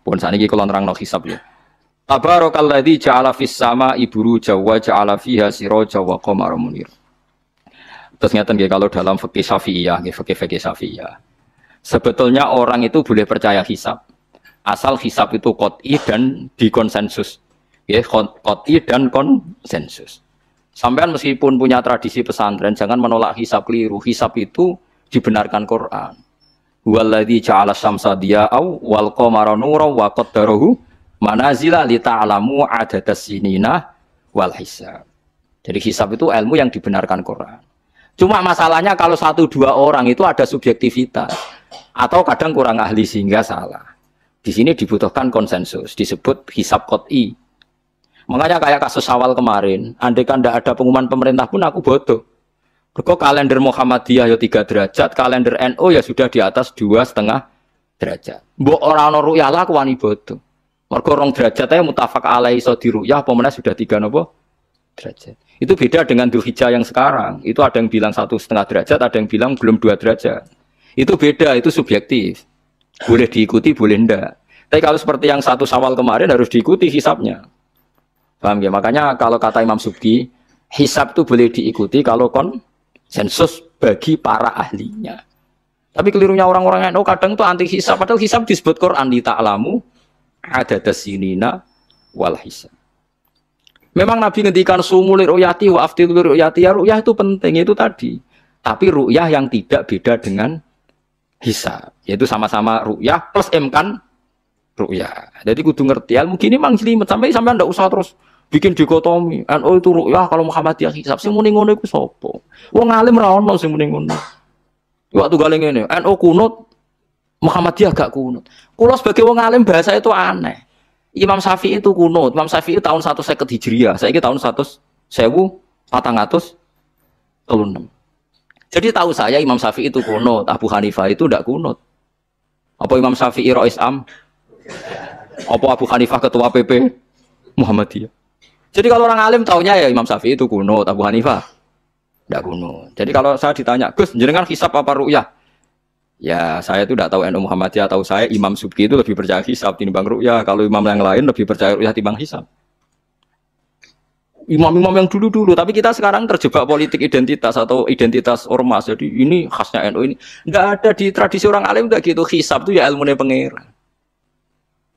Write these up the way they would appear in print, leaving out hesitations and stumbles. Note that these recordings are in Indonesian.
Pun sakniki kula nerangno hisab ya. Tabarakalladzi ja'ala fis sama'i buruja wa ja'ala fiha siraja wa qamaran munir. Terus ngeten nggih kalau dalam fikih Syafi'iyah, nggih fikih Syafi'iyah. Sebetulnya orang itu boleh percaya hisab. Asal hisab itu qot'i dan dikonsensus. Nggih, qot'i dan konsensus. Sampean meskipun punya tradisi pesantren jangan menolak hisab keliru. Hisab itu dibenarkan Quran. Walladzi ja'ala syamsa diya'au wal qamara nuran wa qaddarahu manazila li ta'lamu adadas sinina wal hisab. Jadi hisab itu ilmu yang dibenarkan Quran. Cuma masalahnya kalau 1-2 orang itu ada subjektivitas atau kadang kurang ahli sehingga salah. Di sini dibutuhkan konsensus, disebut hisab qot'i. Makanya kayak kasus awal kemarin, andai kan tidak ada pengumuman pemerintah pun aku bodoh. Kok kalender Muhammadiyah ya 3 derajat, kalender NU ya sudah di atas 2,5 derajat. Mbok ora ana ru'yah lah aku wani bodoh. Mergo 2 derajat ae mutafaq alaihi so di ru'yah apa meneh sudah 3 napa derajat. Itu beda dengan Dzulhijjah yang sekarang. Itu ada yang bilang 1,5 derajat, ada yang bilang belum 2 derajat. Itu beda, itu subjektif. Boleh diikuti, boleh ndak. Tapi kalau seperti yang 1 Syawal kemarin harus diikuti hisabnya. Paham ya? Makanya kalau kata Imam Subki, hisab itu boleh diikuti kalau konsensus bagi para ahlinya. Tapi kelirunya orang-orang yang kadang itu anti hisab, padahal hisab disebut Quran di ta'lamu adadas sinina wal hisab. Memang Nabi ngendikan sumu li ru'yati wa aftilu li ru'yati, ya ru'yah itu penting itu tadi. Tapi ru'yah yang tidak beda dengan hisab, yaitu sama-sama ru'yah plus imkan ru'yah. Jadi kudu ngerti ilmu gini mang jelimet sampai ndak usah terus bikin dikotomi. NU itu ru'yah kalau Muhammadiyah hisab. Sing muni ngono iku sapa? Wong alim ra ono sing muni ngono. Waktu gale ngene, NU kunut, Muhammadiyah gak kunut. Kula sebagai wong alim bahasa itu aneh. Imam Syafi'i itu kunut. Imam Syafi'i tahun 150 Hijriah. Saiki tahun 1436. Jadi tahu saya Imam Syafi'i itu kunut, Abu Hanifah itu ndak kunut. Apa Imam Syafi'i Rais Am? Apa Abu Hanifah ketua PP Muhammadiyah? Jadi kalau orang alim taunya ya Imam Syafi'i itu kunut, Abu Hanifah ndak kunut. Jadi kalau saya ditanya, Gus, jenengan hisab apa ru'yah? Ya saya itu tidak tahu NU Muhammadiyah, tahu saya Imam Subki itu lebih percaya hisab timbang ru'yah. Kalau imam yang lain lebih percaya ru'yah timbang hisab. Imam-imam yang dulu-dulu, tapi kita sekarang terjebak politik identitas atau identitas ormas. Jadi ini khasnya NU ini. Nggak ada di tradisi orang alim nggak gitu. Hisab itu ya ilmunya pangeran.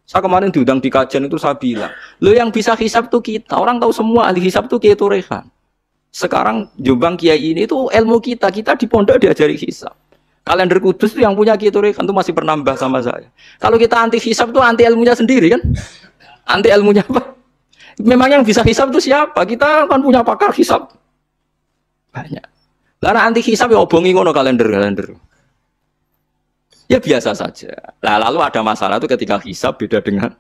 Saya kemarin diundang di kajian itu saya bilang, lo yang bisa hisab itu kita. Orang tahu semua ahli hisab itu Kiai Turehan. Sekarang Jombang Kiai ini itu ilmu kita. Kita di pondok diajari hisab. Kalender Kudus itu yang punya Kiai Turehan itu masih pernambah sama saya. Kalau kita anti hisab itu anti ilmunya sendiri kan? Anti ilmunya apa? Memang yang bisa hisab itu siapa? Kita kan punya pakar hisab banyak. Karena anti hisab ya obongi ngono kalender. Ya biasa saja. Nah, lalu ada masalah itu ketika hisab beda dengan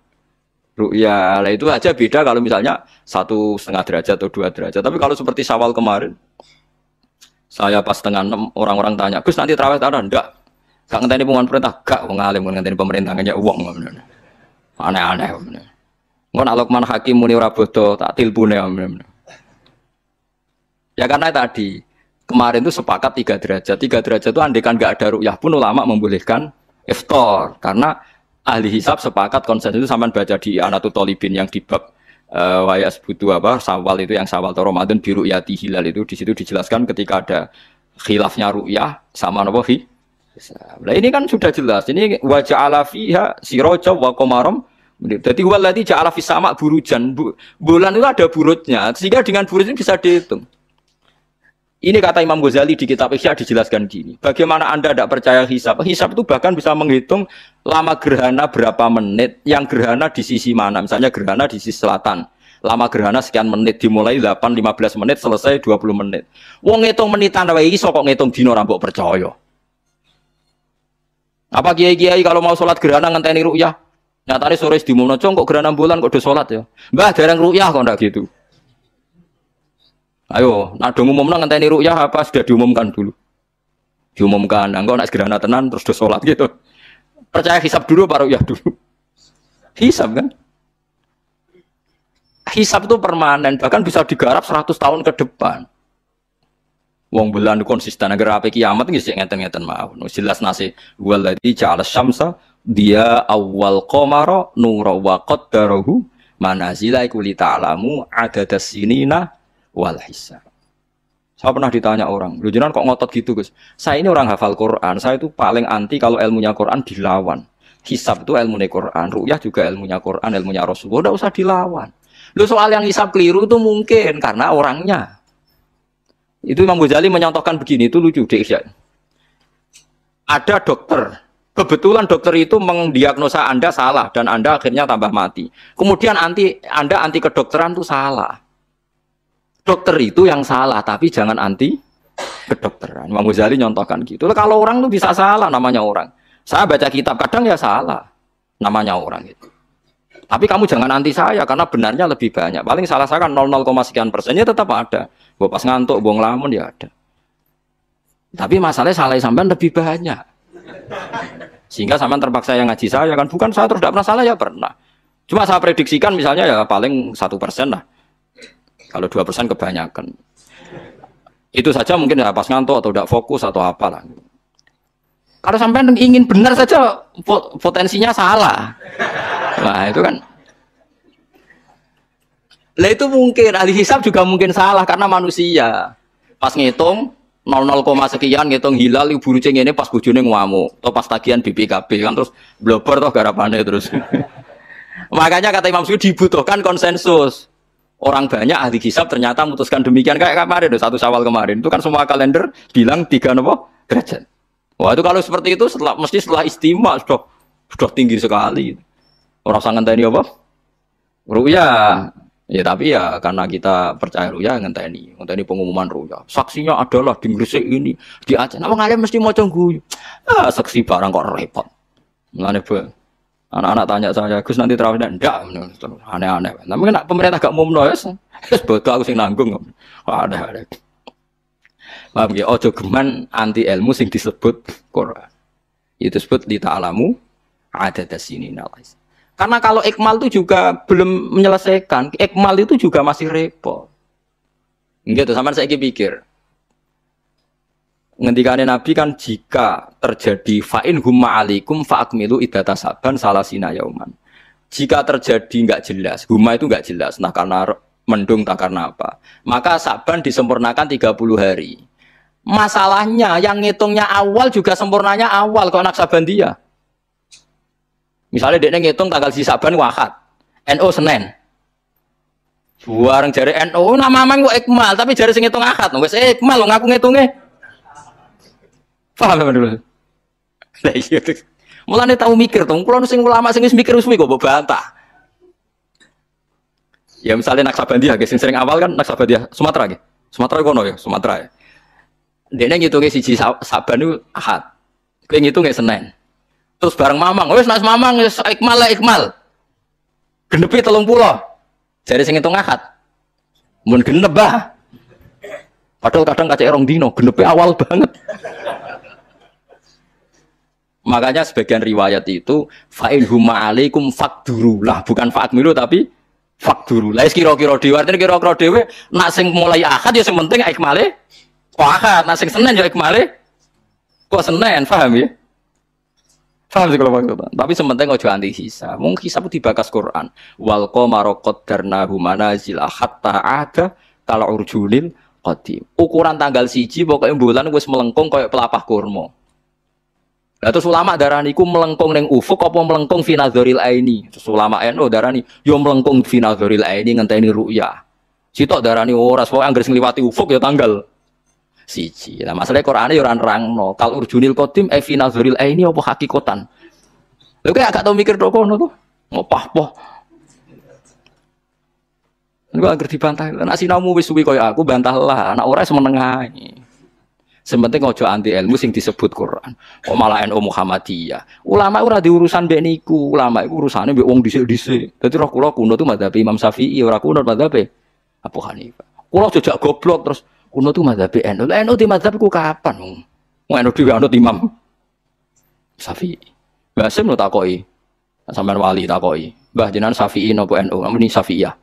ru'yah. Nah, itu aja beda kalau misalnya 1,5 derajat atau 2 derajat. Tapi kalau seperti Syawal kemarin, saya pas setengah 6 orang-orang tanya, Gus nanti tarawih ada enggak? Gak ngenteni pengumuman perintah, gak wong alim ngenteni pemerintah ngenya uang. Aneh-aneh. Ngon Alokman Hakim muni ora bodo tak tilpune. Ya karena tadi kemarin itu sepakat 3 derajat. 3 derajat itu andekan enggak ada ru'yah pun ulama membolehkan iftar karena ahli hisab sepakat konsensus itu sampean baca di Anatul Thalibin yang di bab wayas butuh apa Syawal itu yang Syawal atau Ramadan bi ru'yati hilal itu di situ dijelaskan ketika ada khilafnya ru'yah sama napa hi. Nah ini kan sudah jelas. Ini wa ja'ala fiha siraja wa qamaram. Jadi walladzi ja'ala fis sama' burujan. Bulan itu ada burutnya sehingga dengan burut ini bisa dihitung. Ini kata Imam Ghazali di kitab Ihya dijelaskan gini. Bagaimana Anda tidak percaya hisab? Hisab itu bahkan bisa menghitung lama gerhana berapa menit, yang gerhana di sisi mana. Misalnya gerhana di sisi selatan. Lama gerhana sekian menit, dimulai 8-15 menit, selesai 20 menit. Wong ngitung menitan wae iso kok ngitung dina ora mbok percaya. Apa kiai-kiai kalau mau sholat gerhana ngenteni ru'yah? Nyatane sore diumumno kok gerhana bulan kok do sholat ya. Mbah dereng ru'yah kok ndak gitu. Ayo, nak ngumumno ngenteni ru'yah apa sudah diumumkan dulu? Diumumkan, engko nak gerhana tenan terus do sholat gitu. Percaya hisab dulu baru ru'yah dulu. Hisab kan? Hisab itu permanen, bahkan bisa digarap 100 tahun ke depan. Wong bulan konsisten agar ape kiamat nggih sik ngeten-ngeten mawon. Jelas nase waladzi ja'ala syamsa dia awal qamara nura wa qaddarahu manazila iku li ta'lamu adadas sinina wal hisab. Saya pernah ditanya orang, lu jenengan kok ngotot gitu Gus? Saya ini orang hafal Quran, saya itu paling anti kalau ilmunya Quran dilawan. Hisab itu ilmunya Quran, ru'yah juga ilmunya Quran, ilmunya Rasulullah, udah usah dilawan. Lu soal yang hisab keliru itu mungkin karena orangnya. Itu Imam Ghazali menyontohkan begini, itu lucu deh ya. Ada dokter, kebetulan dokter itu mendiagnosa Anda salah dan Anda akhirnya tambah mati. Kemudian Anda anti kedokteran itu salah. Dokter itu yang salah, tapi jangan anti kedokteran. Imam Ghazali nyontohkan gitu. Kalau orang itu bisa salah, namanya orang. Saya baca kitab kadang ya salah, namanya orang itu. Tapi kamu jangan anti saya karena benarnya lebih banyak. Paling salah saya kan 0,0 sekian persennya tetap ada. Gua pas ngantuk, gua ngelamun ya ada. Tapi masalahnya salah sampean lebih banyak. Sehingga sampean terpaksa yang ngaji saya kan, bukan saya terus tidak pernah salah ya pernah. Cuma saya prediksikan misalnya ya paling 1% lah. Kalau 2% kebanyakan. Itu saja mungkin ya pas ngantuk atau tidak fokus atau apalah. Kalau sampai ingin benar saja potensinya salah. Nah itu kan. Lah itu mungkin ahli hisab juga mungkin salah karena manusia. Pas ngitung 0, sekian ngitung hilal ibu rucing ini pas bojone ngamuk atau pas tagihan BPKB kan terus blober toh garapane terus. Makanya kata Imam Suyuti dibutuhkan konsensus. Orang banyak ahli hisab ternyata memutuskan demikian kayak kemarin 1 Syawal kemarin itu kan semua kalender bilang 3 derajat. Wah itu kalau seperti itu mesti setelah istimewa sudah tinggi sekali. Orang sangat ngenteni apa? Ru'yah. Ya tapi ya karena kita percaya ru'yah ngenteni pengumuman ru'yah. Saksinya adalah di Gresik ini di Aceh. Apa kalian mesti maca guyu? Ah saksi barang kok repot. Mulane anak-anak tanya saya, Gus nanti terawih ndak? Aneh-aneh. Tapi kan pemerintah gak umumno wis bodoh aku sing nanggung. Ada. Paham ya? Ojo geman anti ilmu sing disebut Quran. Itu disebut li ta'lamu adadas sinina. Karena kalau ikmal itu juga belum menyelesaikan, ikmal itu juga masih repot. Gitu, sama saya pikir. Ngendikane Nabi kan jika terjadi fa'in humma alikum fa'akmilu iddata saban salasina yauman. Jika terjadi nggak jelas, humma itu nggak jelas, nah karena mendung tak karena apa, maka saban disempurnakan 30 hari. Masalahnya yang ngitungnya awal juga sempurnanya awal kalau anak saban dia. Misalnya dia ngitung tanggal si saban Ahad, NO Senin. Buareng jari NO nama mang kok ikmal, tapi jari sing ngitung Ahad, wis ikmal ngaku ngitungnya. Paham ya dulu? Lah iya tuh. Mulane tahu mikir tuh, kulo sing ulama sing wis mikir suwi kok mbok bantah. Ya misalnya Naksabandia, sing sering awal kan Naksabandia Sumatera nggih. Sumatera kono ya, Sumatera ya. Dene ngitunge siji Saban itu Ahad. Kowe ngitunge Senin. Terus bareng Mamang, wis nas Mamang wis ikmal lah ikmal. Genepi 30. Jare sing ngitung Ahad. Mun genep bah. Padahal kadang kacek rong dino, genepi awal banget. Makanya sebagian riwayat itu fa'in huma alaikum fakdurulah, bukan fa'akmilu tapi fakdurulah. Kira-kira dhewe, artine kira-kira dhewe nak sing mulai Ahad ya sing penting ikmale kok Ahad, nak sing Senin ya ikmale kok Senin, paham ya? Paham sih kalau maksudnya. Tapi sementing ojo anti hisab. Mung hisab dibakas Quran. Wal qamara qaddarnahu manazil hatta ada kala urjunil qadim. Ukuran tanggal 1 pokoke bulan wis melengkung koyo pelapah kurma. Lah terus ulama darani ku melengkung ning ufuk apa melengkung fi nazaril aini. Terus ulama NU darani yo melengkung fi nazaril aini ngenteni ru'yah. Sitok darani ora pokoke anggere sing liwati ufuk ya tanggal 1. Lah masalahe Qur'ane yo ora nerangno. Kal urjunil qadim fi nazaril aini apa hakikatan. Lha kok gak tau mikir tok kono tuh. Ngopah-poh. Niku anggere dibantah. Nek sinaumu wis suwi koyo aku bantahlah, anak ora semeneng ae. Sementing ojo anti ilmu sing disebut Quran. Kok malah NU Muhammadiyah. Ulama ora diurusan mbek niku. Ulama iku urusane mbek wong dhisik-dhisik. Dadi roh kula kuno tuh madzhab Imam Syafi'i, ora kuno madzhab Abu Hanifah. Kula jejak goblok terus kuno tuh madzhab NU. NU di madzhab ku kapan? Wong NU dhewe anut Imam Syafi'i. Mbah Sim lo takoki. Sampeyan wali takoki. Mbah jenengan Syafi'i napa NU? Muni Syafi'iyah.